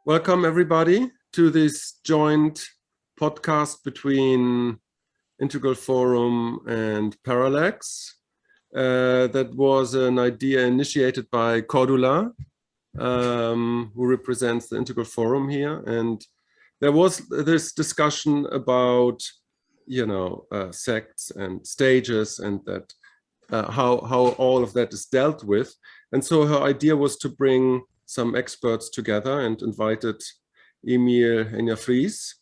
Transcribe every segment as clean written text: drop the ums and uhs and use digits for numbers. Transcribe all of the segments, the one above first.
Welcome everybody to this joint podcast between Integral Forum and Parallax. That was an idea initiated by Cordula, who represents the Integral Forum here. And there was this discussion about, sects and stages and that how all of that is dealt with. And so her idea was to bring some experts together and invited Emil Henja-Fries,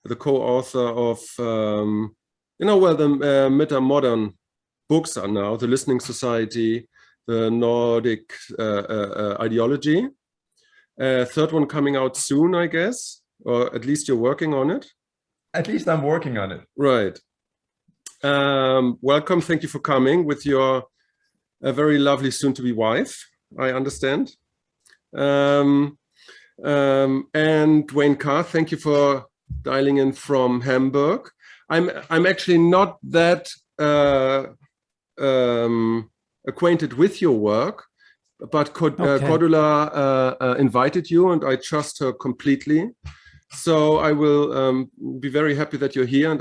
the co-author of, the meta-modern books are now, The Listening Society, The Nordic Ideology. Third one coming out soon, I guess, or at least you're working on it. At least I'm working on it. Right. Welcome, thank you for coming with your very lovely soon-to-be wife, I understand. And Wayne Carr, thank you for dialing in from Hamburg. I'm actually not that acquainted with your work, but Cordula invited you and I trust her completely. So I will be very happy that you're here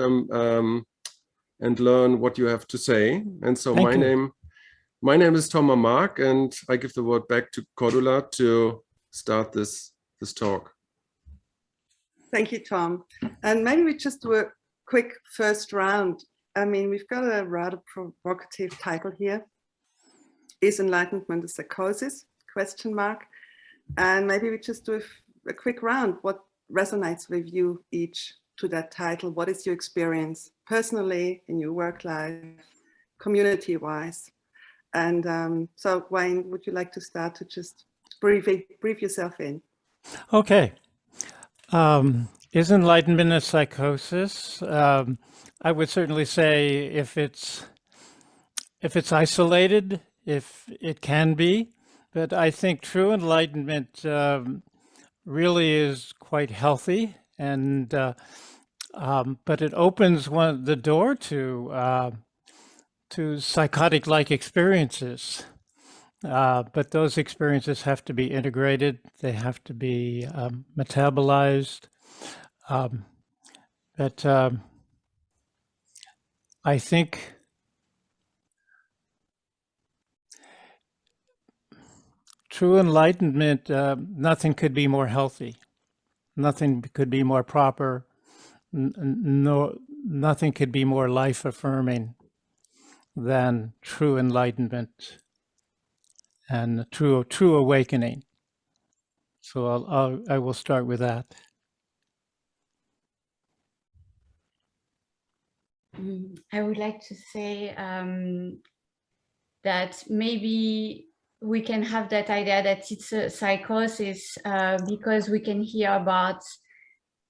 and learn what you have to say. And so my name is Thomas Mark, and I give the word back to Cordula to start this talk. Thank you, Tom. And maybe we just do a quick first round. I mean, we've got a rather provocative title here. Is enlightenment a psychosis? ? And maybe we just do a quick round. What resonates with you each to that title? What is your experience personally in your work life, community-wise? And so, Wayne, would you like to start to just brief yourself in? Okay. Is enlightenment a psychosis? I would certainly say if it's isolated, if it can be, but I think true enlightenment really is quite healthy, and but it opens the door to psychotic-like experiences. But those experiences have to be integrated. They have to be metabolized. But I think true enlightenment, nothing could be more healthy. Nothing could be more proper. Nothing could be more life-affirming than true enlightenment and true awakening. So I will start with that. I would like to say that maybe we can have that idea that it's a psychosis because we can hear about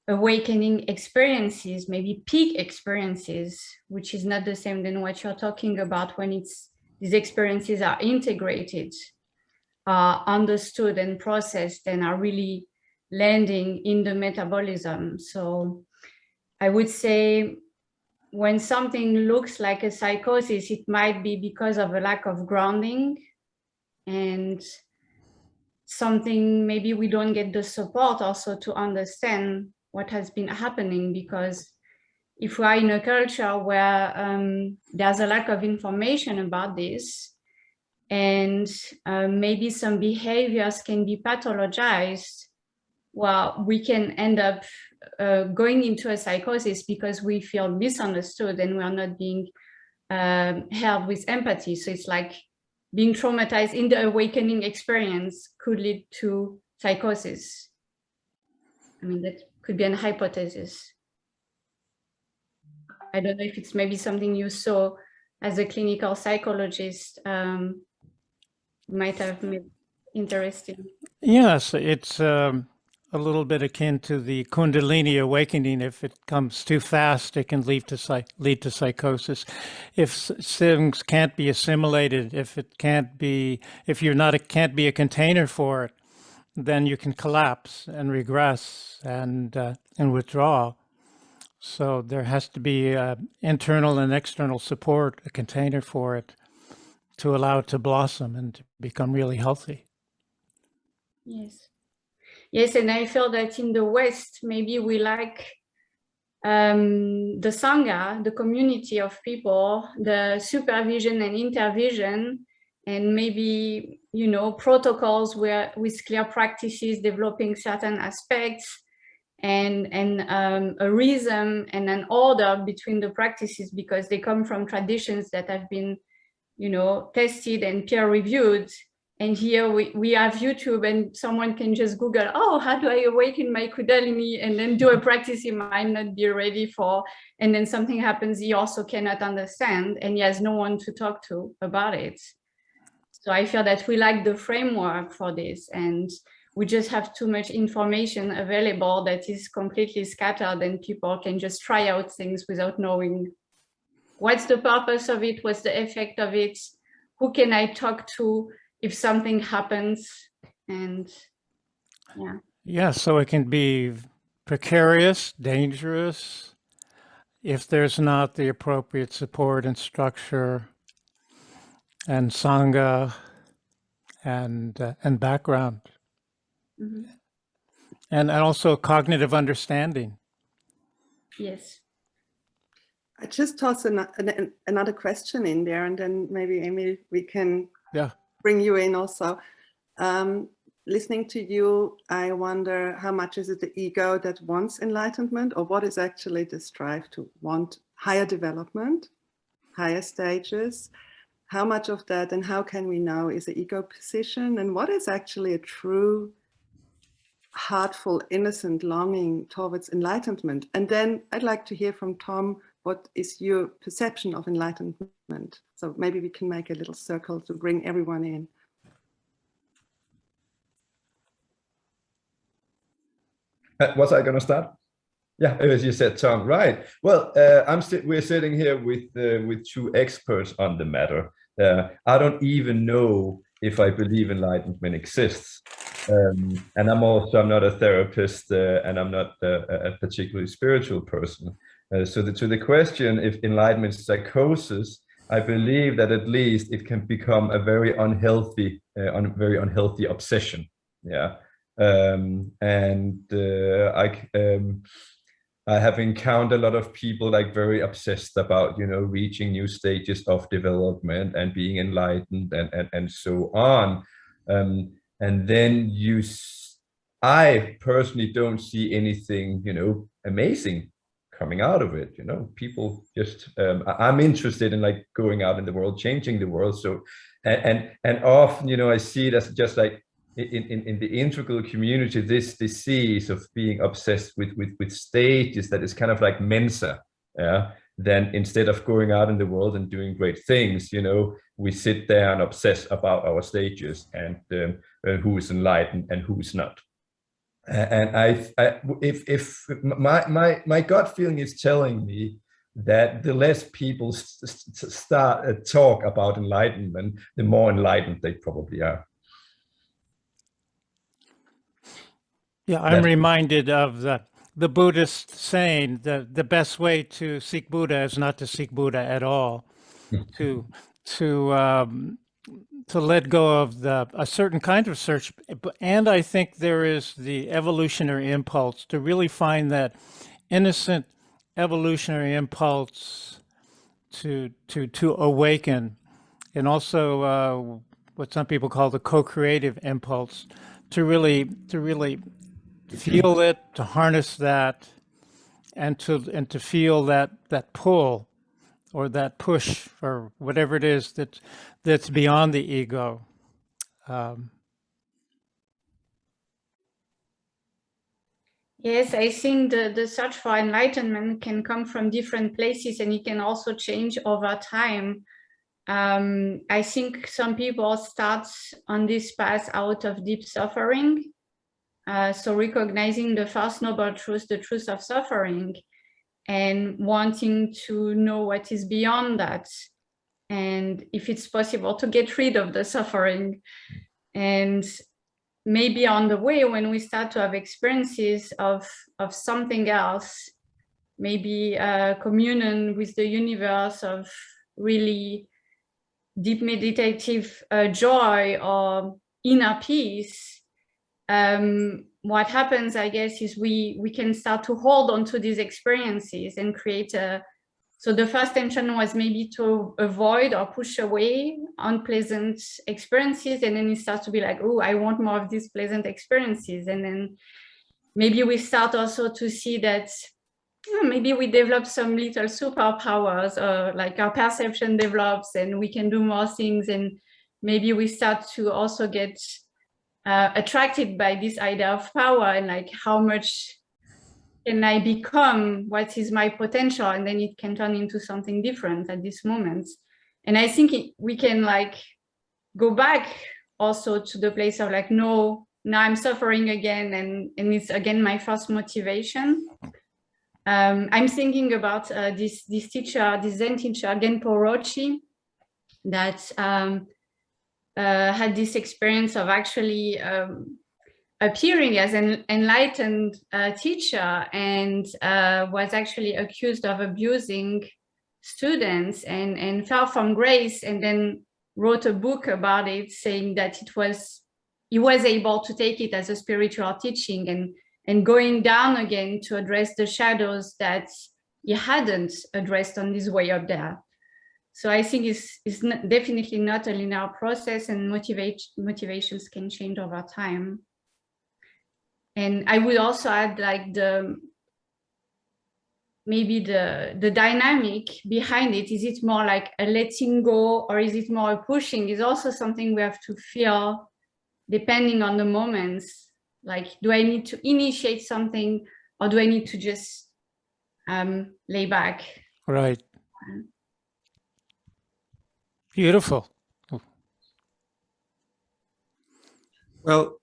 awakening experiences, maybe peak experiences, which is not the same than what you're talking about when these experiences are integrated, understood and processed, and are really landing in the metabolism. So I would say when something looks like a psychosis, it might be because of a lack of grounding and something, maybe we don't get the support also to understand what has been happening, because if we are in a culture where there's a lack of information about this, and maybe some behaviors can be pathologized, well, we can end up going into a psychosis because we feel misunderstood and we are not being held with empathy. So it's like being traumatized in the awakening experience could lead to psychosis. I mean, that could be an hypothesis. I don't know if it's maybe something you saw as a clinical psychologist might have made interesting. Yes, it's a little bit akin to the Kundalini awakening. If it comes too fast, it can lead to psychosis. If things can't be assimilated, if it can't be, if you're not, it can't be a container for it, then you can collapse and regress and withdraw. So there has to be internal and external support, a container for it, to allow it to blossom and to become really healthy. Yes. Yes, and I feel that in the West, maybe we like the Sangha, the community of people, the supervision and intervision, and maybe, you know, protocols where with clear practices developing certain aspects, and a rhythm and an order between the practices, because they come from traditions that have been, you know, tested and peer reviewed. And here we have YouTube, and someone can just Google, oh, how do I awaken my Kundalini? And then do a practice he might not be ready for. And then something happens he also cannot understand, and he has no one to talk to about it. So I feel that we lack the framework for this, and we just have too much information available that is completely scattered, and people can just try out things without knowing what's the purpose of it, what's the effect of it, who can I talk to if something happens. And yeah. Yeah, so it can be precarious, dangerous, if there's not the appropriate support and structure and Sangha and background. Mm-hmm. And also cognitive understanding. Yes. I just toss another question in there, and then maybe, Amy, we can bring you in also. Listening to you, I wonder how much is it the ego that wants enlightenment, or what is actually the strive to want higher development, higher stages? How much of that, and how can we know, is the ego position, and what is actually a true, heartful, innocent longing towards enlightenment? And then I'd like to hear from Tom, what is your perception of enlightenment? So maybe we can make a little circle to bring everyone in. Was I going to start? Yeah, as you said, Tom. Right. Well, we're sitting here with two experts on the matter. I don't even know if I believe enlightenment exists, and I'm not a therapist, and I'm not a particularly spiritual person. So to the question if enlightenment is psychosis, I believe that at least it can become a very unhealthy obsession. Yeah. I have encountered a lot of people like very obsessed about, you know, reaching new stages of development and being enlightened and so on. And then I personally don't see anything, you know, amazing coming out of it. You know, people just, I'm interested in like going out in the world, changing the world. So, and often, you know, I see it as just like, in the integral community, this disease of being obsessed with stages that is kind of like Mensa, then instead of going out in the world and doing great things, you know, we sit there and obsess about our stages and who is enlightened and who is not. And if my gut feeling is telling me that the less people start talk about enlightenment, the more enlightened they probably are. Yeah, I'm reminded of the Buddhist saying that the best way to seek Buddha is not to seek Buddha at all, to let go of a certain kind of search. And I think there is the evolutionary impulse to really find that innocent evolutionary impulse to awaken, and also what some people call the co-creative impulse, to really feel it, to harness that, and to feel that pull or that push or whatever it is that's beyond the ego. Yes, I think the search for enlightenment can come from different places, and it can also change over time. I think some people start on this path out of deep suffering. So recognizing the first noble truth, the truth of suffering, and wanting to know what is beyond that, and if it's possible to get rid of the suffering. And maybe on the way, when we start to have experiences of something else, maybe a communion with the universe, of really deep meditative joy or inner peace, what happens, I guess, is we can start to hold on to these experiences and create a, so the first tension was maybe to avoid or push away unpleasant experiences. And then it starts to be like, oh, I want more of these pleasant experiences. And then maybe we start also to see that maybe we develop some little superpowers, or like our perception develops and we can do more things. And maybe we start to also get attracted by this idea of power and like how much can I become, what is my potential, and then it can turn into something different at this moment. And I think we can like go back also to the place of like, no, now I'm suffering again, and it's again my first motivation. I'm thinking about this teacher, this Zen teacher, Genpo Roshi, that had this experience of actually appearing as an enlightened teacher, and was actually accused of abusing students and fell from grace, and then wrote a book about it, saying that he was able to take it as a spiritual teaching and going down again to address the shadows that he hadn't addressed on his way up there. So I think it's definitely not a linear process, and motivations can change over time. And I would also add like maybe the dynamic behind it. Is it more like a letting go, or is it more a pushing? Is also something we have to feel depending on the moments. Like, do I need to initiate something, or do I need to just lay back? Right. Beautiful. Well,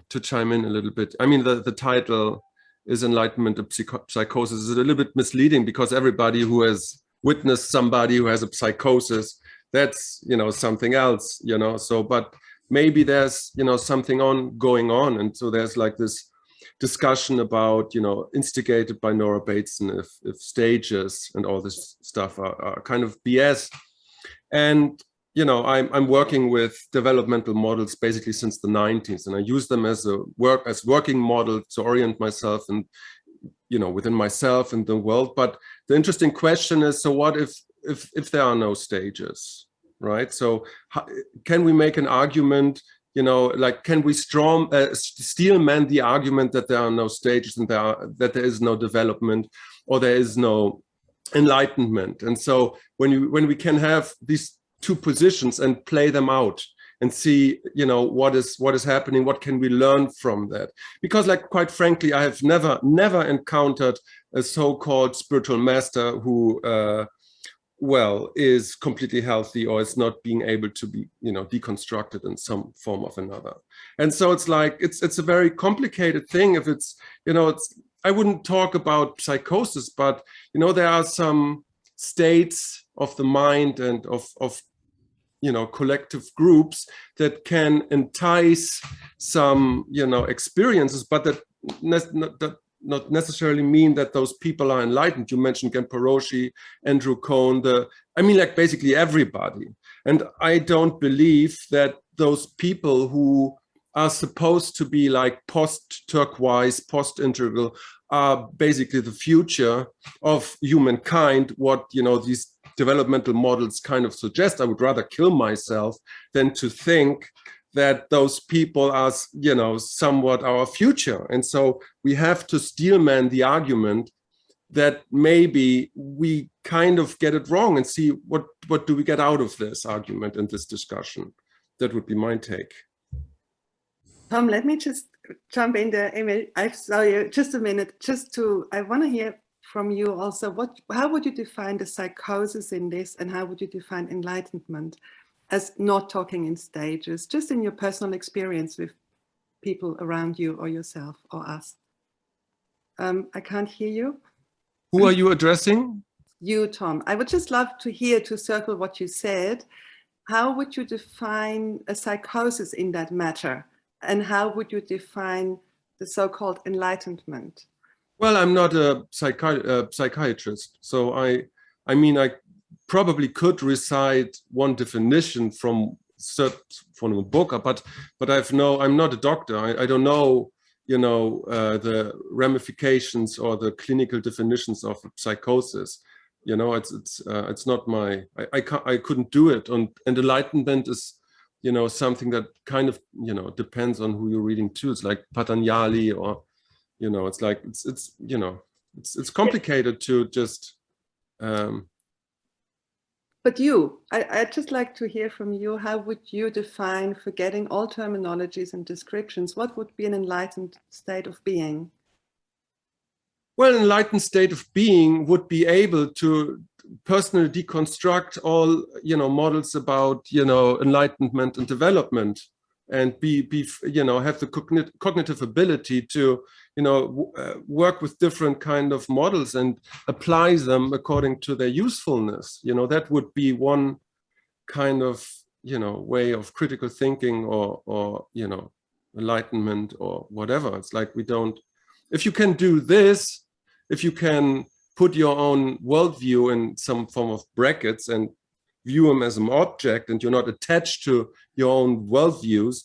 to chime in a little bit, I mean, the title is Enlightenment of Psychosis is a little bit misleading, because everybody who has witnessed somebody who has a psychosis, that's, you know, something else, you know, so, but maybe there's, you know, something going on. And so there's like this discussion about, you know, instigated by Nora Bateson, if stages and all this stuff are kind of BS. And, you know, I'm working with developmental models basically since the 90s, and I use them as working model to orient myself and, you know, within myself and the world. But the interesting question is, so what if there are no stages, right? So can we make an argument, you know, like, can we steel man the argument that there are no stages and that there is no development, or there is no enlightenment? And so when we can have these two positions and play them out and see, you know, what is happening, what can we learn from that? Because, like, quite frankly, I have never encountered a so-called spiritual master who well, is completely healthy, or is not being able to be, you know, deconstructed in some form of another. And so it's like, it's a very complicated thing. If it's, you know, I wouldn't talk about psychosis, but, you know, there are some states of the mind and of you know, collective groups that can entice some, you know, experiences, but that not necessarily mean that those people are enlightened. You mentioned Genpo Roshi, Andrew Cohn, I mean, like, basically everybody. And I don't believe that those people who are supposed to be like post-turquoise, post-integral, are basically the future of humankind, what, you know, these developmental models kind of suggest. I would rather kill myself than to think that those people are, you know, somewhat our future. And so we have to steelman the argument that maybe we kind of get it wrong, and see what do we get out of this argument and this discussion. That would be my take. Tom, let me just jump in there. Emil, I saw you just a minute, I want to hear from you also, how would you define the psychosis in this, and how would you define enlightenment as not talking in stages, just in your personal experience with people around you or yourself or us? I can't hear you. Who are you addressing? You, Tom. I would just love to hear, to circle what you said. How would you define a psychosis in that matter? And how would you define the so-called enlightenment? Well, I'm not a psychiatrist, so I mean, I probably could recite one definition from a book, but I'm not a doctor. I don't know, you know, the ramifications or the clinical definitions of psychosis. You know, it's not my, I couldn't do it. And enlightenment is, you know, something that kind of, you know, depends on who you're reading to. It's like Patanjali, or, you know, it's like, it's you know, it's complicated to just, but I'd just like to hear from you, how would you define, forgetting all terminologies and descriptions, what would be an enlightened state of being? Well, an enlightened state of being would be able to personally deconstruct all, you know, models about, you know, enlightenment and development, and be you know, have the cognitive ability to, you know, work with different kind of models and apply them according to their usefulness. You know, that would be one kind of, you know, way of critical thinking, or you know, enlightenment or whatever. It's like, we don't, if you can do this, if you can put your own worldview in some form of brackets and view them as an object, and you're not attached to your own worldviews,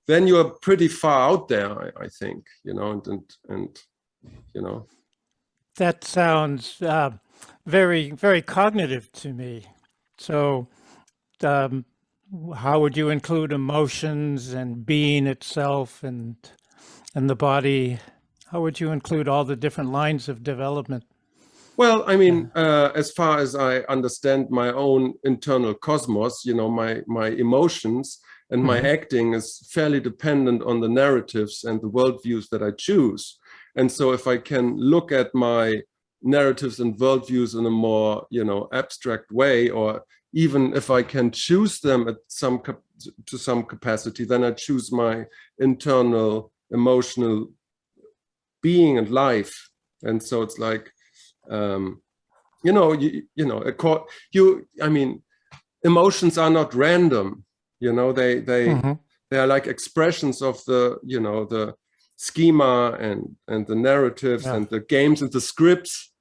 then you're pretty far out there, I think, you know, and you know. That sounds very, very cognitive to me. So how would you include emotions and being itself and the body? How would you include all the different lines of development? Well, I mean, as far as I understand my own internal cosmos, you know, my emotions and my acting is fairly dependent on the narratives and the worldviews that I choose. And so if I can look at my narratives and worldviews in a more, you know, abstract way, or even if I can choose them at to some capacity, then I choose my internal emotional being and life. And so it's like, you know, I mean, emotions are not random, you know, they are like expressions of the, you know, the schema and the narratives and the games and the scripts.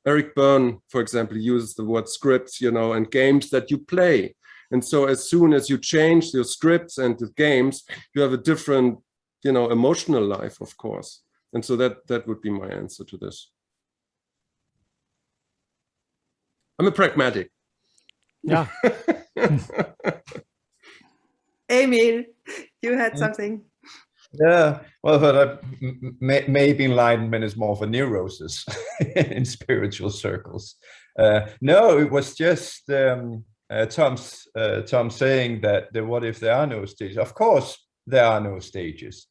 Eric Byrne, for example, uses the word scripts, you know, and games that you play. And so as soon as you change your scripts and the games, you have a different, you know, emotional life, of course. And so that would be my answer to this. I'm a pragmatic. Yeah. Emil, you had something. Yeah, well, but maybe enlightenment is more of a neurosis in spiritual circles. No, it was just Tom saying that what if there are no stages? Of course, there are no stages.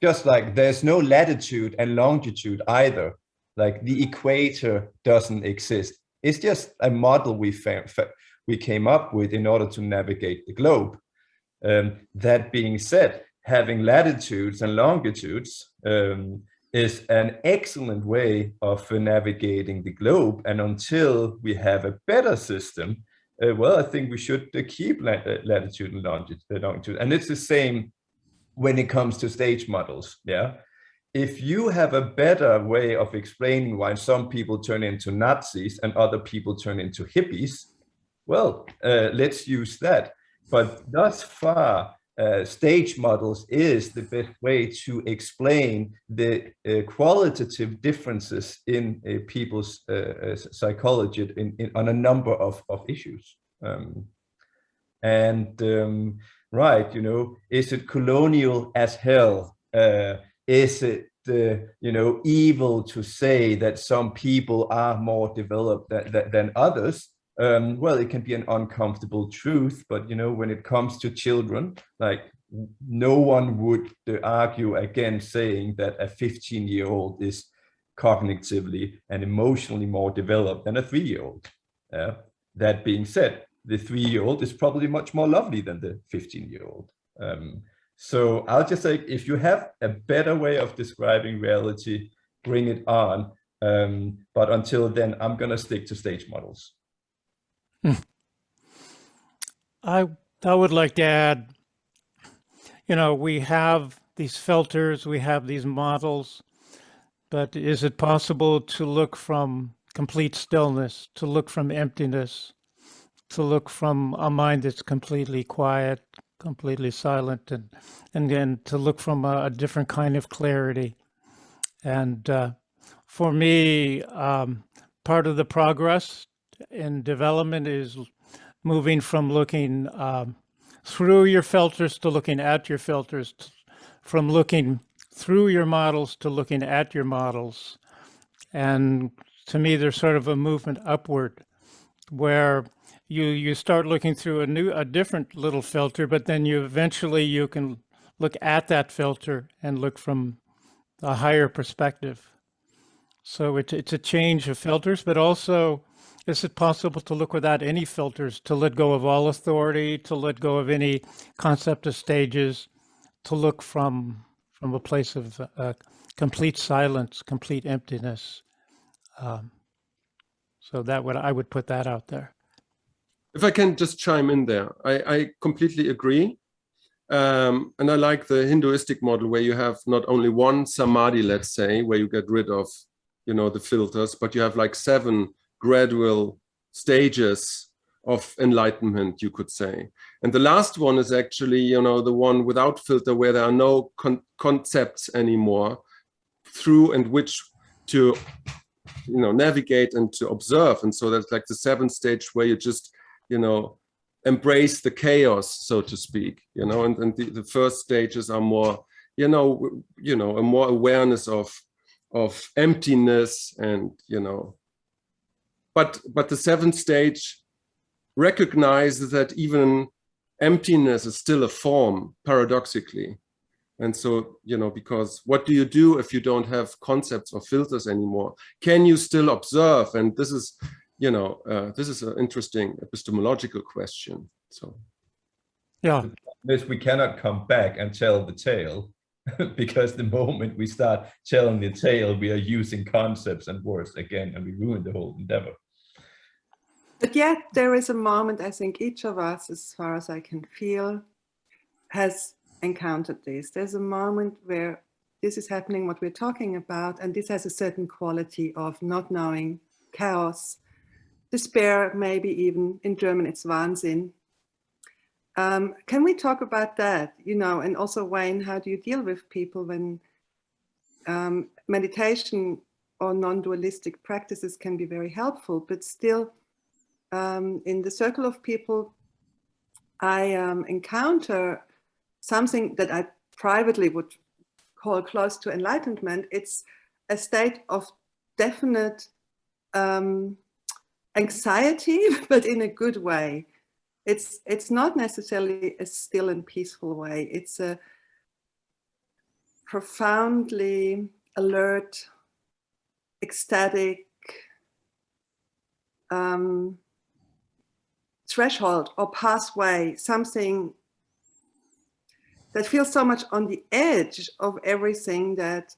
Just like there's no latitude and longitude either. Like the equator doesn't exist. It's just a model we came up with in order to navigate the globe. That being said, having latitudes and longitudes is an excellent way of navigating the globe. And until we have a better system, well, I think we should keep latitude and longitude. And it's the same when it comes to stage models. Yeah. If you have a better way of explaining why some people turn into Nazis and other people turn into hippies, well, let's use that. But thus far, stage models is the best way to explain the qualitative differences in people's psychology on a number of issues. Right, you know, is it colonial as hell? Is it, you know, evil to say that some people are more developed than others? Well, it can be an uncomfortable truth, but, you know, when it comes to children, like no one would argue against saying that a 15-year-old is cognitively and emotionally more developed than a 3-year-old. That being said, the 3-year-old is probably much more lovely than the 15-year-old. So I'll just say, if you have a better way of describing reality, bring it on. But until then, I'm going to stick to stage models. I would like to add, you know, we have these filters, we have these models, but is it possible to look from complete stillness, to look from emptiness, to look from a mind that's completely quiet, completely silent, and then to look from a different kind of clarity. And for me, part of the progress in development is moving from looking through your filters to looking at your filters, from looking through your models to looking at your models. And to me, there's sort of a movement upward where you start looking through a different little filter, but then you can look at that filter and look from a higher perspective. So it's a change of filters, but also, is it possible to look without any filters, to let go of all authority, to let go of any concept of stages, to look from a place of complete silence, complete emptiness. So I would put that out there. If I can just chime in there, I completely agree. And I like the Hinduistic model where you have not only one samadhi, let's say, where you get rid of, the filters, but you have like 7 gradual stages of enlightenment, you could say. And the last one is actually, the one without filter, where there are no concepts anymore through and which to, navigate and to observe. And so that's like the 7th stage where you just, embrace the chaos, so to speak, and the first stages are more, a more awareness of emptiness and, but the 7th stage recognizes that even emptiness is still a form, paradoxically. And so, because what do you do if you don't have concepts or filters anymore? Can you still observe? And this is, this is an interesting epistemological question. So, yeah, we cannot come back and tell the tale, because the moment we start telling the tale, we are using concepts and words again, and we ruin the whole endeavor. But yet there is a moment, I think each of us, as far as I can feel, has encountered this. There's a moment where this is happening, what we're talking about, and this has a certain quality of not knowing, chaos, despair, maybe even in German it's Wahnsinn. Can we talk about that? And also, Wayne, how do you deal with people when meditation or non-dualistic practices can be very helpful, but still in the circle of people I encounter something that I privately would call close to enlightenment. It's a state of definite anxiety, but in a good way. It's not necessarily a still and peaceful way. It's a profoundly alert, ecstatic threshold or pathway, something that feels so much on the edge of everything that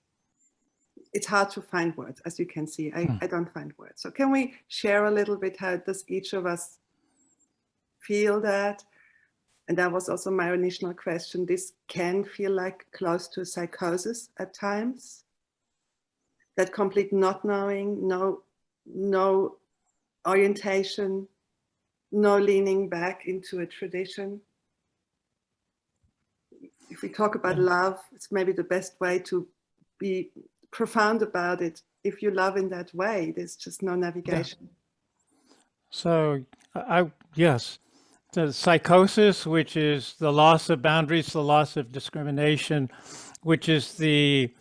it's hard to find words, as you can see. I don't find words. So can we share a little bit, how does each of us feel that? And that was also my initial question. This can feel like close to psychosis at times. That complete not knowing, no orientation, no leaning back into a tradition. If we talk about love, it's maybe the best way to be profound about it. If you love in that way, there's just no navigation. Yeah. So yes, the psychosis, which is the loss of boundaries, the loss of discrimination, which is the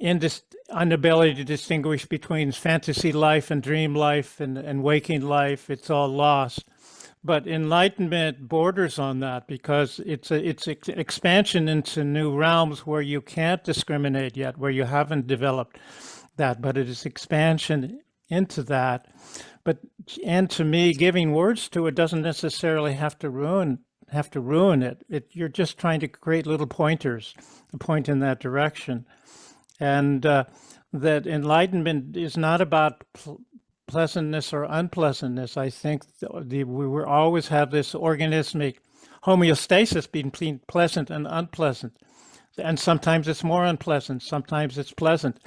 inability to distinguish between fantasy life and dream life and waking life, it's all lost. But enlightenment borders on that, because it's expansion into new realms where you can't discriminate yet, where you haven't developed that, but it is expansion into that. And to me, giving words to it doesn't necessarily have to ruin it. You're just trying to create little pointers, to point in that direction. And that enlightenment is not about pleasantness or unpleasantness. I think we will always have this organismic homeostasis between pleasant and unpleasant. And sometimes it's more unpleasant, sometimes it's pleasant.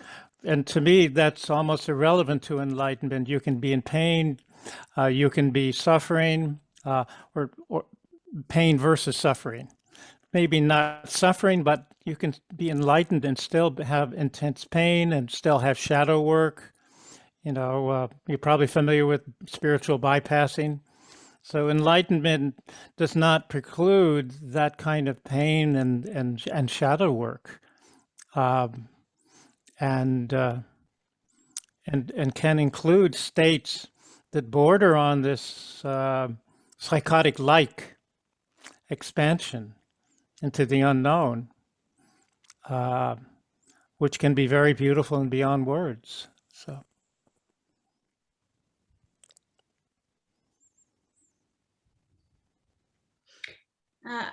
And to me, that's almost irrelevant to enlightenment. You can be in pain, you can be suffering, or pain versus suffering. maybe not suffering, but you can be enlightened and still have intense pain and still have shadow work. You know, you're probably familiar with spiritual bypassing. So enlightenment does not preclude that kind of pain and shadow work, and can include states that border on this psychotic-like expansion into the unknown, which can be very beautiful and beyond words. So.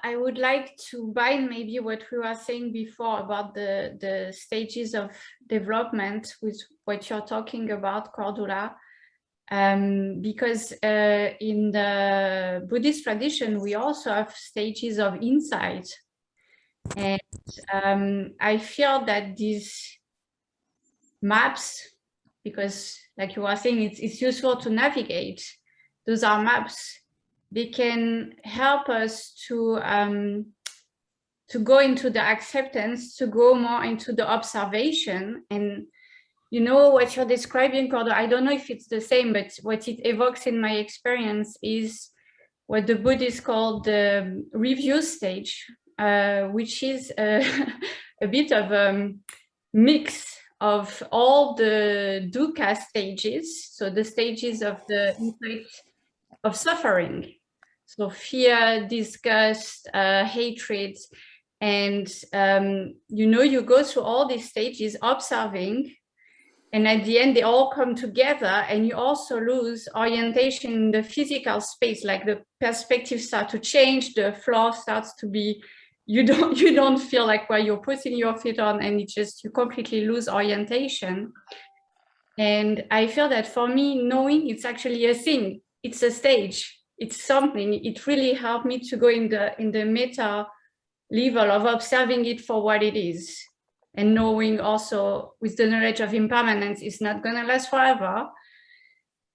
I would like to bind maybe what we were saying before about the stages of development with what you're talking about, Cordula, because in the Buddhist tradition, we also have stages of insight. And I feel that these maps, because like you were saying, it's useful to navigate. Those are maps. They can help us to go into the acceptance, to go more into the observation. And you know what you're describing, Cordo, I don't know if it's the same, but what it evokes in my experience is what the Buddhists call the review stage, which is a bit of a mix of all the dukkha stages, so the stages of the insight of suffering. So fear, disgust, hatred, and you know, you go through all these stages observing, and at the end they all come together, and you also lose orientation in the physical space, like the perspective starts to change, the floor starts to be, you don't feel like where you're putting your feet on, and it just, you completely lose orientation. And I feel that for me, knowing it's actually a thing, it's a stage, it's something, it really helped me to go in the meta level of observing it for what it is, and knowing also with the knowledge of impermanence, it's not going to last forever.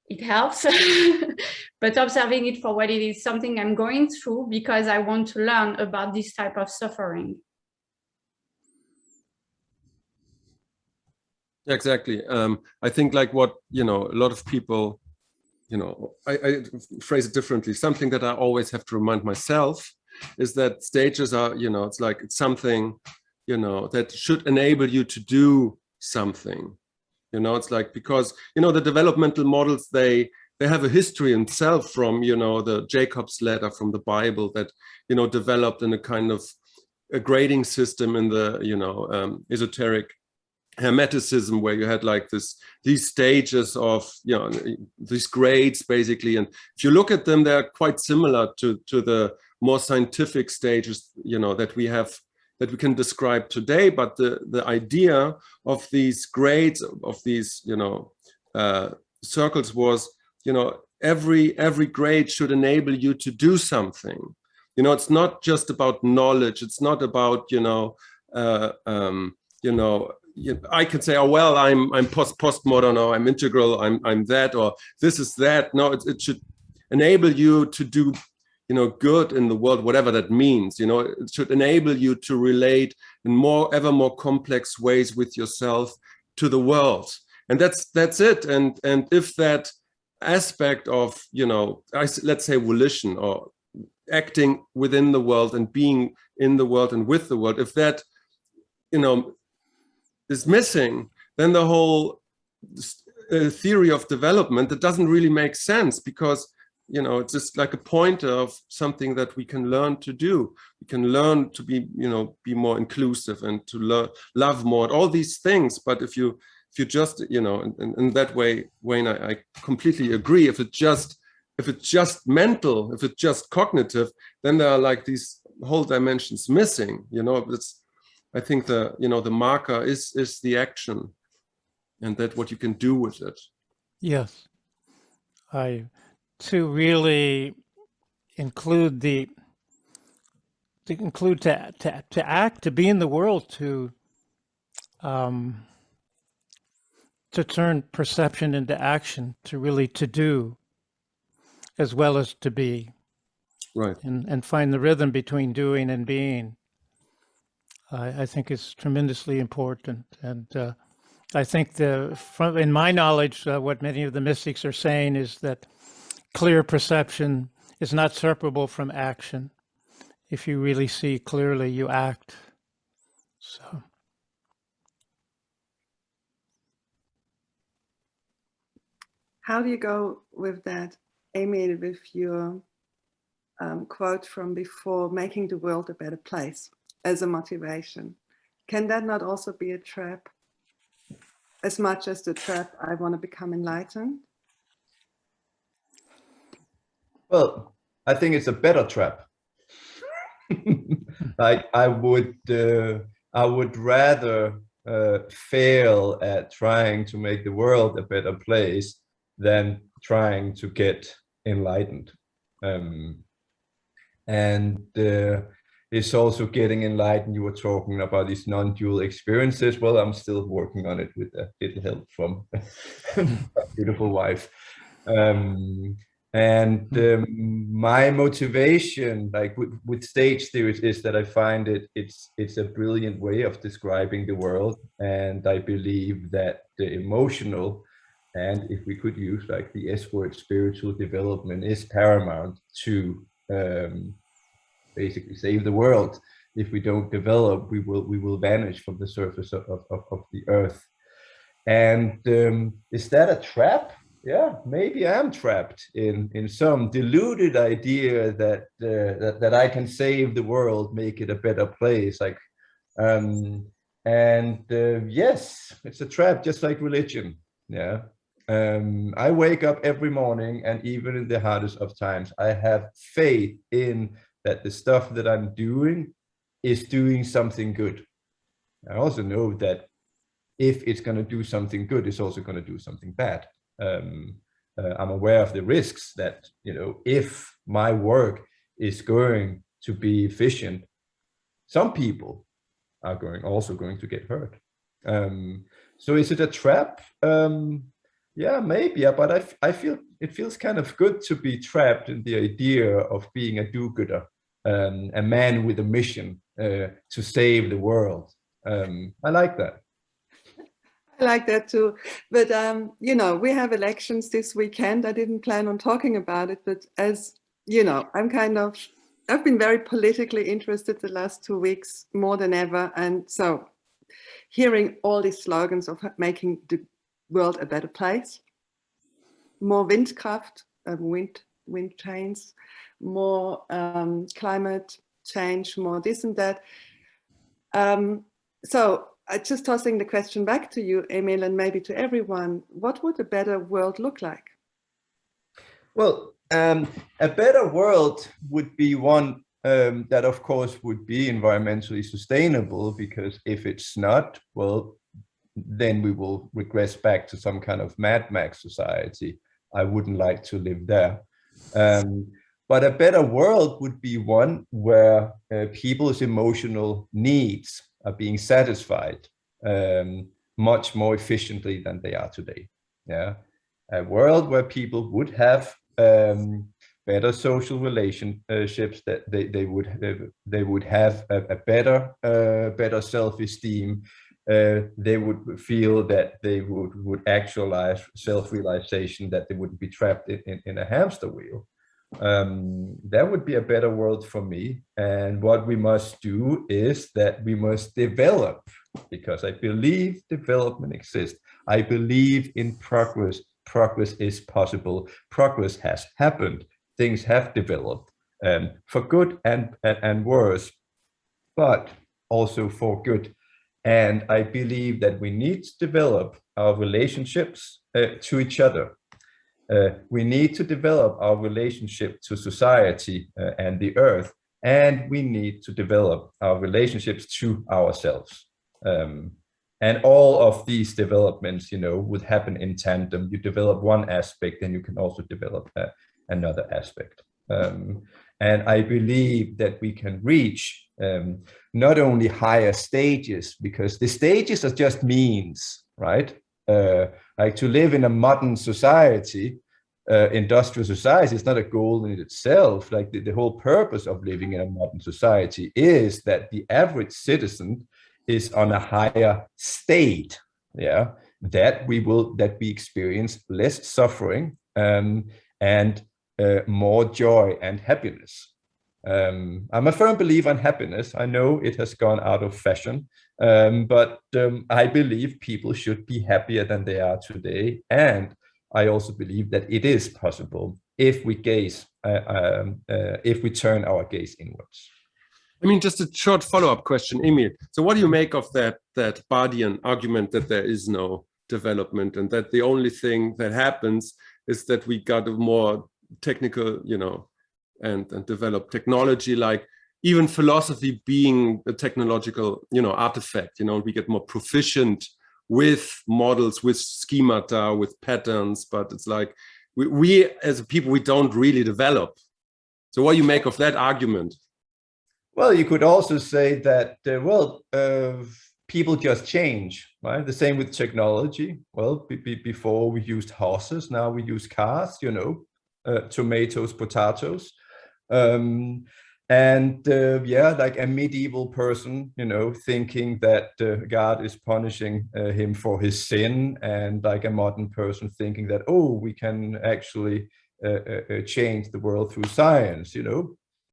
It helps, but observing it for what it is, something I'm going through because I want to learn about this type of suffering. Exactly. I think like what, you know, a lot of people, you know, I phrase it differently. Something that I always have to remind myself is that stages are, you know, it's like, it's something, you know, that should enable you to do something. You know, it's like, because, you know, the developmental models, they have a history in itself from, you know, the Jacob's ladder from the Bible that, you know, developed in a kind of a grading system in the, you know, esoteric Hermeticism, where you had like these stages of, you know, these grades basically. And if you look at them, they're quite similar to the more scientific stages, you know, that we have, that we can describe today. But the idea of these grades, of these, you know, circles was, you know, every grade should enable you to do something. You know, it's not just about knowledge. It's not about, you know, I can say, oh, well, I'm postmodern, or I'm integral, I'm that, or this is that. No, it should enable you to do, you know, good in the world, whatever that means. You know, it should enable you to relate in ever more complex ways with yourself to the world. And that's it. And if that aspect of, you know, let's say volition, or acting within the world and being in the world and with the world, if that, you know, is missing, then the whole theory of development, that doesn't really make sense, because, you know, it's just like a pointer of something that we can learn to do. We can learn to be, you know, be more inclusive and to love more, and all these things. But if you just, you know, in that way, Wayne, I completely agree. If it's just mental, if it's just cognitive, then there are like these whole dimensions missing. You know, I think the, you know, the marker is the action, and that what you can do with it. Yes, to really include to act, to be in the world, to turn perception into action, to really to do as well as to be. Right. And find the rhythm between doing and being. I think is tremendously important. And I think in my knowledge, what many of the mystics are saying is that clear perception is not separable from action. If you really see clearly, you act. So. How do you go with that, Emil, with your quote from before, making the world a better place as a motivation? Can that not also be a trap, as much as the trap, I want to become enlightened? Well, I think it's a better trap. Like I would rather fail at trying to make the world a better place than trying to get enlightened. It's also getting enlightened. You were talking about these non-dual experiences. Well, I'm still working on it with a little help from my beautiful wife. My motivation, like with stage theories, is that I find it's a brilliant way of describing the world, and I believe that the emotional, and if we could use like the S word, spiritual development, is paramount to basically save the world. If we don't develop, we will vanish from the surface of the earth. And is that a trap? Yeah, maybe I'm trapped in some deluded idea that that I can save the world, make it a better place. Like, yes, it's a trap, just like religion. Yeah, I wake up every morning, and even in the hardest of times, I have faith in that the stuff that I'm doing is doing something good. I also know that if it's going to do something good, it's also going to do something bad. I'm aware of the risks that, you know, if my work is going to be efficient, some people are also going to get hurt. So is it a trap? Yeah, maybe, but I feel it feels kind of good to be trapped in the idea of being a do-gooder, a man with a mission to save the world. I like that. I like that too. But, you know, we have elections this weekend. I didn't plan on talking about it, but as you know, I've been very politically interested the last 2 weeks, more than ever. And so hearing all these slogans of making the world a better place, more windkraft, wind chains, more climate change, more this and that. So just tossing the question back to you, Emil, and maybe to everyone, what would a better world look like? Well, a better world would be one that, of course, would be environmentally sustainable, because if it's not, well, then we will regress back to some kind of Mad Max society. I wouldn't like to live there. But a better world would be one where people's emotional needs are being satisfied much more efficiently than they are today. Yeah, a world where people would have better social relationships, that they would have a better self-esteem. They would feel that they would actualize self-realization, that they wouldn't be trapped in a hamster wheel. That would be a better world for me. And what we must do is that we must develop, because I believe development exists. I believe in progress. Progress is possible. Progress has happened. Things have developed, for good and worse, but also for good. And I believe that we need to develop our relationships to each other. We need to develop our relationship to society and the earth, and we need to develop our relationships to ourselves. And all of these developments, you know, would happen in tandem. You develop one aspect, and you can also develop another aspect. And I believe that we can reach not only higher stages, because the stages are just means, right? Like to live in a modern society, industrial society is not a goal in itself. Like the whole purpose of living in a modern society is that the average citizen is on a higher state, yeah, that we experience less suffering and more joy and happiness. I'm a firm believer in happiness. I know it has gone out of fashion, but I believe people should be happier than they are today. And I also believe that it is possible if we turn our gaze inwards. I mean, just a short follow-up question, Emil. So what do you make of that Bardian argument that there is no development and that the only thing that happens is that we got a more technical, and develop technology, like even philosophy being a technological, artifact, we get more proficient with models, with schemata, with patterns, but it's like we as a people, we don't really develop. So what do you make of that argument? Well, you could also say that, people just change, right? The same with technology. Well, before we used horses, now we use cars, tomatoes, potatoes. Like a medieval person, thinking that God is punishing him for his sin, and like a modern person thinking that, we can actually change the world through science,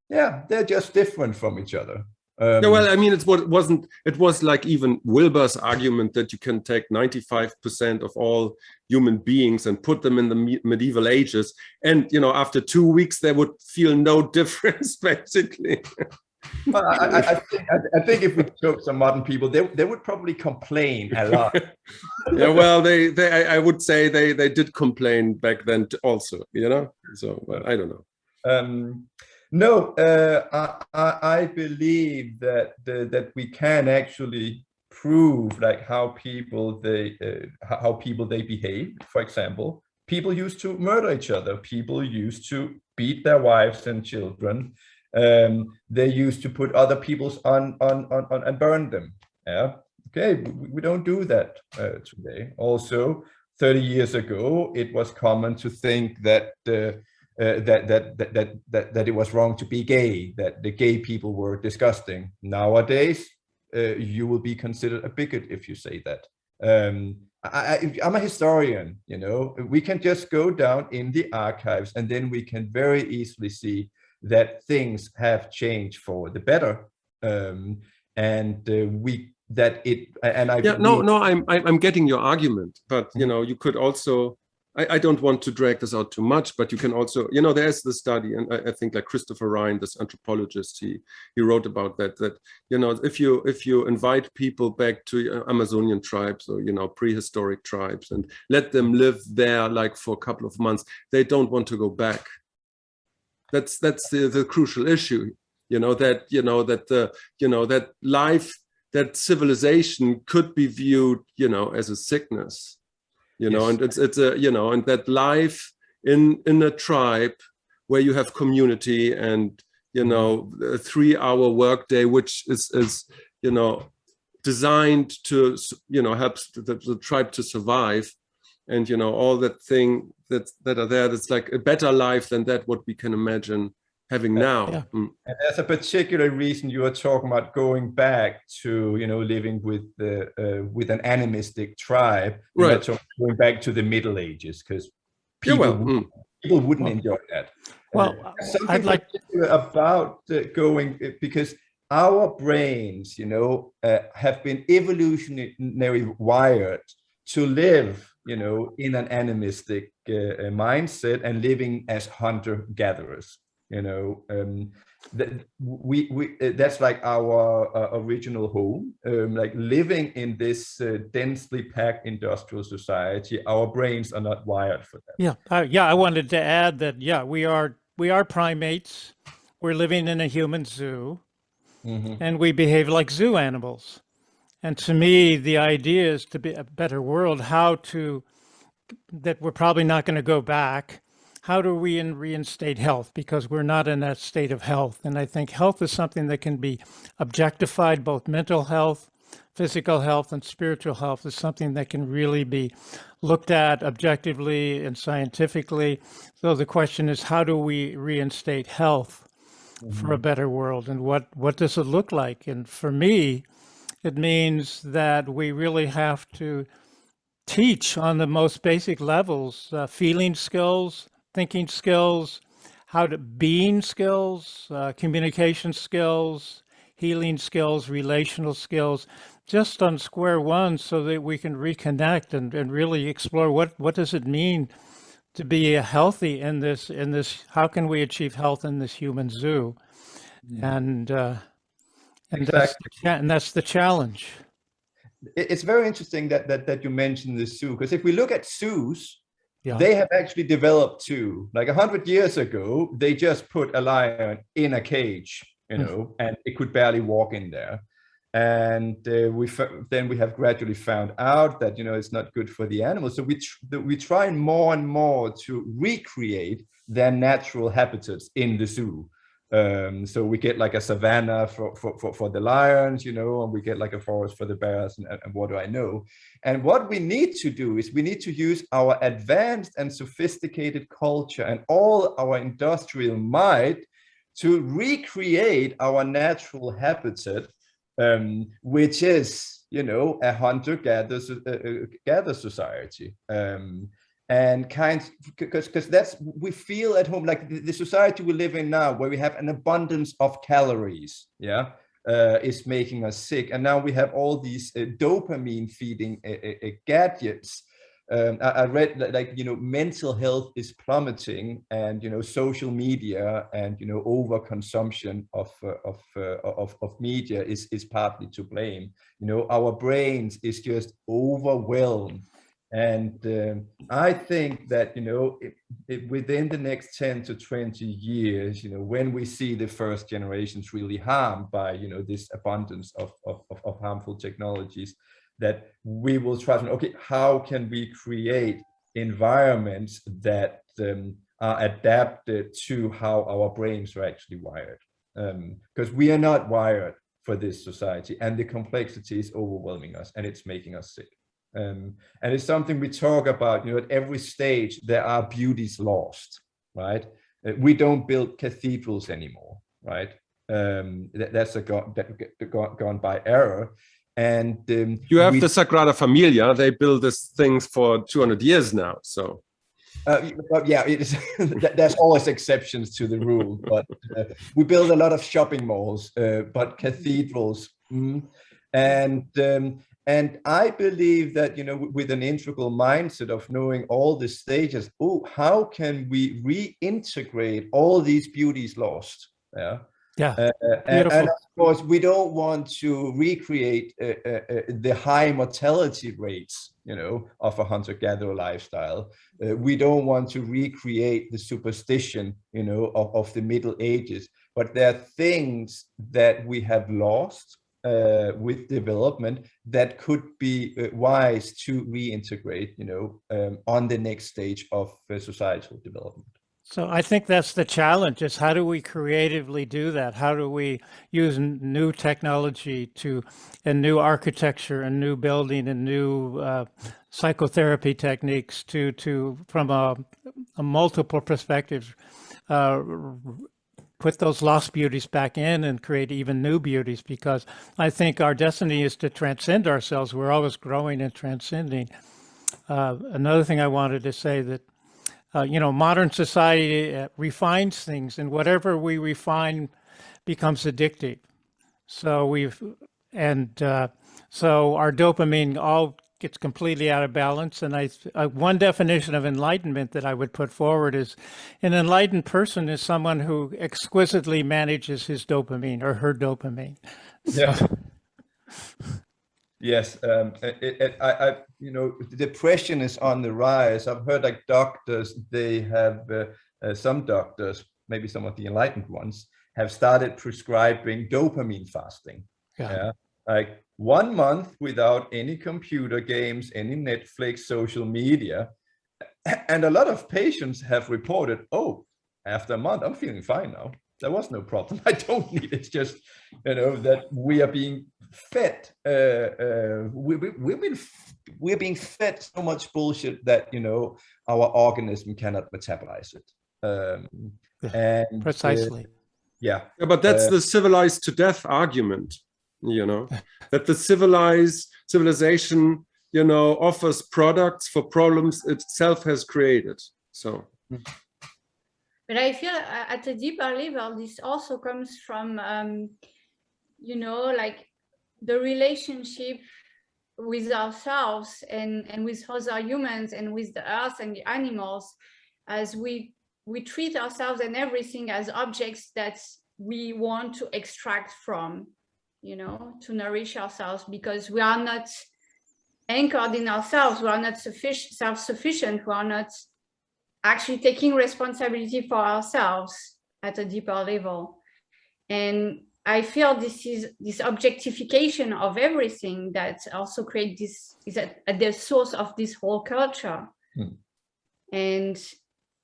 Yeah, they're just different from each other. Yeah, well, I mean, it was like even Wilber's argument that you can take 95% of all human beings and put them in the medieval ages. And, after 2 weeks, they would feel no difference, basically. Well, I think if we took some modern people, they would probably complain a lot. Yeah, well, I would say they did complain back then also, So, well, I don't know. No, I believe that we can actually prove like how people they behave. For example, people used to murder each other. People used to beat their wives and children. They used to put other people's on and burn them. Yeah. Okay, we don't do that today. Also, 30 years ago, it was common to think that that it was wrong to be gay, that the gay people were disgusting. Nowadays, you will be considered a bigot if you say that. I'm a historian, we can just go down in the archives and then we can very easily see that things have changed for the better. I'm getting your argument, but you could also, I don't want to drag this out too much, but you can also, there's the study, and I think like Christopher Ryan, this anthropologist, he wrote about that if you invite people back to Amazonian tribes or, prehistoric tribes and let them live there like for a couple of months, they don't want to go back. That's the crucial issue, that life, that civilization could be viewed, as a sickness. Yes. And it's and that life in a tribe where you have community and a 3-hour workday, which is designed to help the tribe to survive, and all that thing that are there, that's like a better life than that what we can imagine having now. Yeah. And there's a particular reason you are talking about going back to living with an animistic tribe, right? Going back to the Middle Ages, because people wouldn't enjoy that. Well, I'd like about going, because our brains, have been evolutionary wired to live, in an animistic mindset and living as hunter-gatherers. That's like our original home, like living in this densely packed industrial society. Our brains are not wired for that. I wanted to add that we are primates. We're living in a human zoo, and we behave like zoo animals. And to me, the idea is to be a better world. That we're probably not going to go back. How do we reinstate health? Because we're not in that state of health. And I think health is something that can be objectified, both mental health, physical health and spiritual health is something that can really be looked at objectively and scientifically. So the question is, how do we reinstate health for a better world, and what does it look like? And for me, it means that we really have to teach on the most basic levels, feeling skills, thinking skills, how to being skills, communication skills, healing skills, relational skills, just on square one, so that we can reconnect and really explore what does it mean to be healthy in this, how can we achieve health in this human zoo? And Exactly. that's the challenge. It's very interesting that you mentioned the zoo, because if we look at zoos, Yeah. they have actually developed too. Like 100 years ago, they just put a lion in a cage, you know, and it could barely walk in there. And then we have gradually found out that, you know, it's not good for the animals. So we try more and more to recreate their natural habitats in the zoo. So we get like a savanna for the lions, you know, and we get like a forest for the bears, and what do I know. And what we need to do is we need to use our advanced and sophisticated culture and all our industrial might to recreate our natural habitat, which is, you know, a hunter-gatherer society. And because that's, we feel at home, like the society we live in now, where we have an abundance of calories, yeah, is making us sick. And now we have all these dopamine feeding gadgets. I read that, like, you know, mental health is plummeting, and, you know, social media and, you know, overconsumption of media is partly to blame. You know, our brains is just overwhelmed. And I think that, you know, within the next 10 to 20 years, you know, when we see the first generations really harmed by, you know, this abundance of harmful technologies, that we will try to, okay, how can we create environments that are adapted to how our brains are actually wired? Because we are not wired for this society, and the complexity is overwhelming us, and it's making us sick. And it's something we talk about, you know, at every stage there are beauties lost, right? We don't build cathedrals anymore, right? That's gone by error. And you have the Sagrada Familia. They build these things for 200 years now. So yeah, it is, there's always exceptions to the rule. But we build a lot of shopping malls, but cathedrals. And I believe that, you know, with an integral mindset of knowing all the stages, how can we reintegrate all these beauties lost? Yeah. Yeah. And of course, we don't want to recreate the high mortality rates, you know, of a hunter-gatherer lifestyle. We don't want to recreate the superstition, you know, of the Middle Ages. But there are things that we have lost with development that could be wise to reintegrate, you know, on the next stage of societal development. So I think that's the challenge, is how do we creatively do that? How do we use new technology and new architecture and new building and new psychotherapy techniques to from a multiple perspectives, put those lost beauties back in and create even new beauties, because I think our destiny is to transcend ourselves. We're always growing and transcending. Another thing I wanted to say, that you know, modern society refines things, and whatever we refine becomes addictive. So so our dopamine all gets completely out of balance. And one definition of enlightenment that I would put forward is, an enlightened person is someone who exquisitely manages his dopamine or her dopamine. Yeah. So. Yes, you know, depression is on the rise. I've heard, like, doctors, they have some doctors, maybe some of the enlightened ones, have started prescribing dopamine fasting. Yeah. Like 1 month without any computer games, any Netflix, social media. And a lot of patients have reported, oh, after a month, I'm feeling fine now. there was no problem. I don't need it. It's just, you know, that we are being fed. We're being fed so much bullshit that, you know, our organism cannot metabolize it. And precisely. Yeah, but that's the civilized to death argument, you know, that the civilization, you know, offers products for problems itself has created. So. But I feel at a deeper level, this also comes from, you know, like the relationship with ourselves and with other humans and with the earth and the animals, as we treat ourselves and everything as objects that we want to extract from, you know, to nourish ourselves, because we are not anchored in ourselves, we are not self-sufficient, we are not actually taking responsibility for ourselves at a deeper level. And I feel this objectification of everything that also creates this, is at the source of this whole culture. And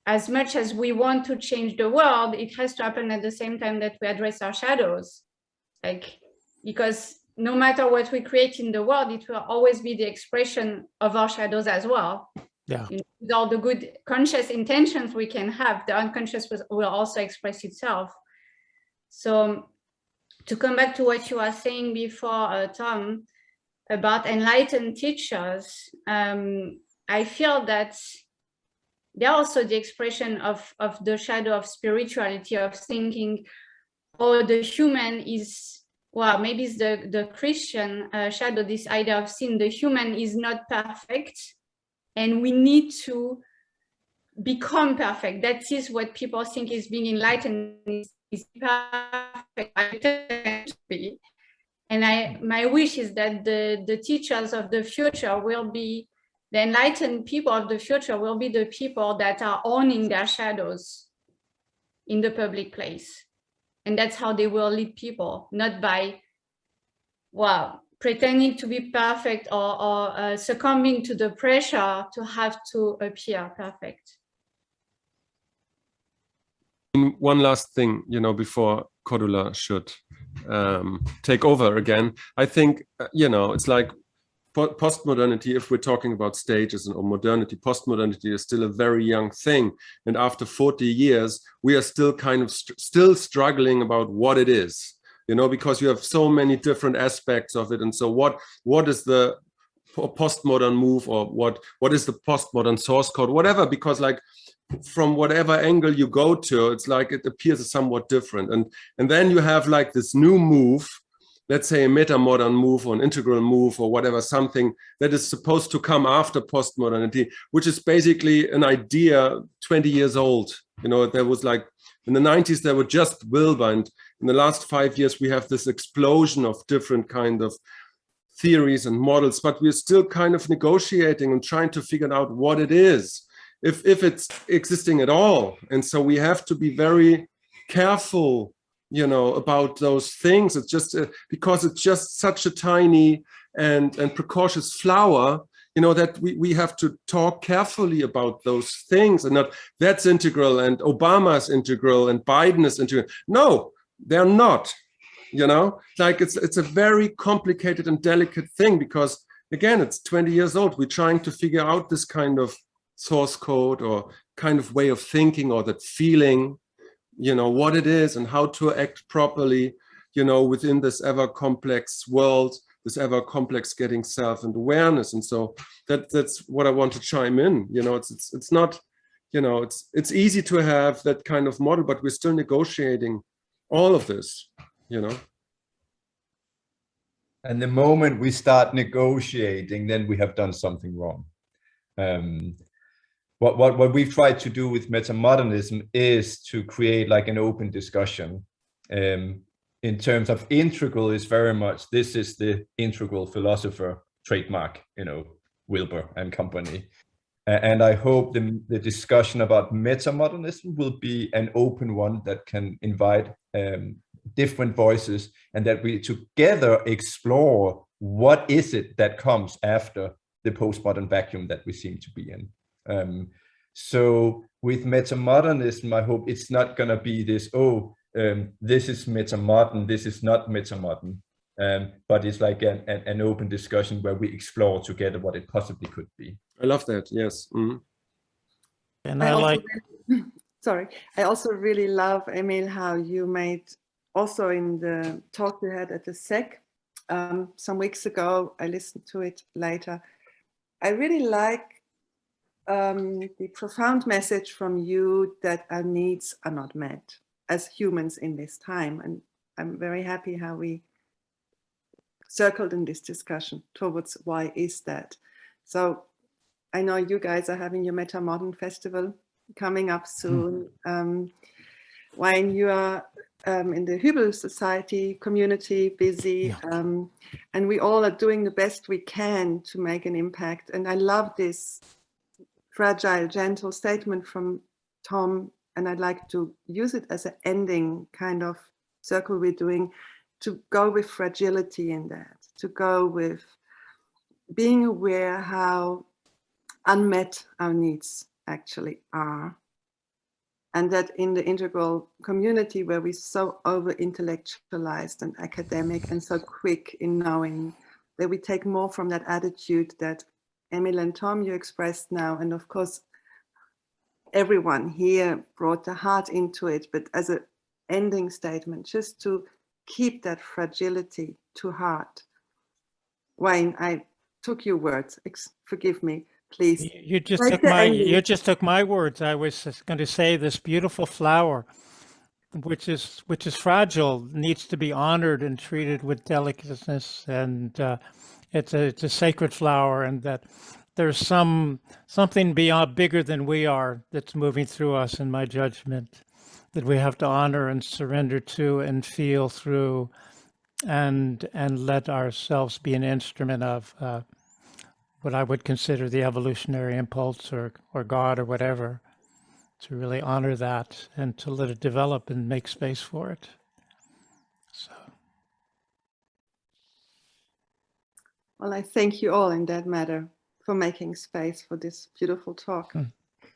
as much as we want to change the world, it has to happen at the same time that we address our shadows. Like, because no matter what we create in the world, it will always be the expression of our shadows as well. Yeah. You know, with all the good conscious intentions we can have, the unconscious will also express itself. So to come back to what you were saying before, Tom, about enlightened teachers, I feel that they're also the expression of the shadow of spirituality, of thinking, oh, the human is, well, maybe it's the Christian shadow, this idea of sin, the human is not perfect, and we need to become perfect. That is what people think is being enlightened, is perfect. And my wish is that the teachers of the future will be, the enlightened people of the future will be the people that are owning their shadows in the public place. And that's how they will lead people, not by, well, pretending to be perfect or succumbing to the pressure to have to appear perfect. One last thing, you know, before Cordula should take over again. I think, you know, it's like postmodernity, if we're talking about stages or modernity, postmodernity is still a very young thing. And after 40 years, we are still kind of still struggling about what it is, you know, because you have so many different aspects of it. And so what is the postmodern move, or what is the postmodern source code, whatever, because like from whatever angle you go to, it's like it appears somewhat different. And then you have like this new move, let's say a meta-modern move or an integral move or whatever, something that is supposed to come after postmodernity, which is basically an idea 20 years old. You know, there was like, in the 90s, there were just Wilber, and in the last 5 years, we have this explosion of different kind of theories and models, but we're still kind of negotiating and trying to figure out what it is, if it's existing at all. And so we have to be very careful, you know, about those things. It's just because it's just such a tiny and precocious flower, you know, that we have to talk carefully about those things, and not that's integral and Obama's integral and Biden is integral. No, they're not, you know, like it's a very complicated and delicate thing, because again, it's 20 years old. We're trying to figure out this kind of source code or kind of way of thinking, or that feeling, you know, what it is and how to act properly, you know, within this ever complex world, this ever complex getting self and awareness. And so that's what I want to chime in. You know, it's not, you know, it's easy to have that kind of model, but we're still negotiating all of this, you know. And the moment we start negotiating, then we have done something wrong. What we've tried to do with metamodernism is to create like an open discussion. In terms of integral, is very much, this is the integral philosopher trademark, you know, Wilber and company. And I hope the discussion about metamodernism will be an open one that can invite different voices, and that we together explore what is it that comes after the postmodern vacuum that we seem to be in. So with metamodernism, I hope it's not going to be this, oh, this is meta-modern, this is not meta-modern, but it's like an open discussion where we explore together what it possibly could be. I love that. Yes. Mm. And I like. Sorry, I also really love, Emil, how you made also in the talk you had at the SEC some weeks ago. I listened to it later. I really like the profound message from you that our needs are not met as humans in this time. And I'm very happy how we circled in this discussion towards why is that. So I know you guys are having your Meta Modern Festival coming up soon. Wayne, you are in the Hubel Society community busy, and we all are doing the best we can to make an impact. And I love this fragile, gentle statement from Tom, and I'd like to use it as an ending kind of circle we're doing, to go with fragility in that, to go with being aware how unmet our needs actually are. And that in the integral community where we're so over-intellectualized and academic and so quick in knowing, that we take more from that attitude that Emil and Tom, you expressed now, and of course, everyone here brought the heart into it, but as an ending statement, just to keep that fragility to heart. Wayne, I took your words, forgive me, please. You just took my words. I was going to say this beautiful flower, which is fragile, needs to be honored and treated with delicateness, and it's a sacred flower, and that there's something beyond, bigger than we are, that's moving through us, in my judgment, that we have to honor and surrender to and feel through, and let ourselves be an instrument of what I would consider the evolutionary impulse or God or whatever, to really honor that and to let it develop and make space for it. So. Well, I thank you all in that matter for making space for this beautiful talk.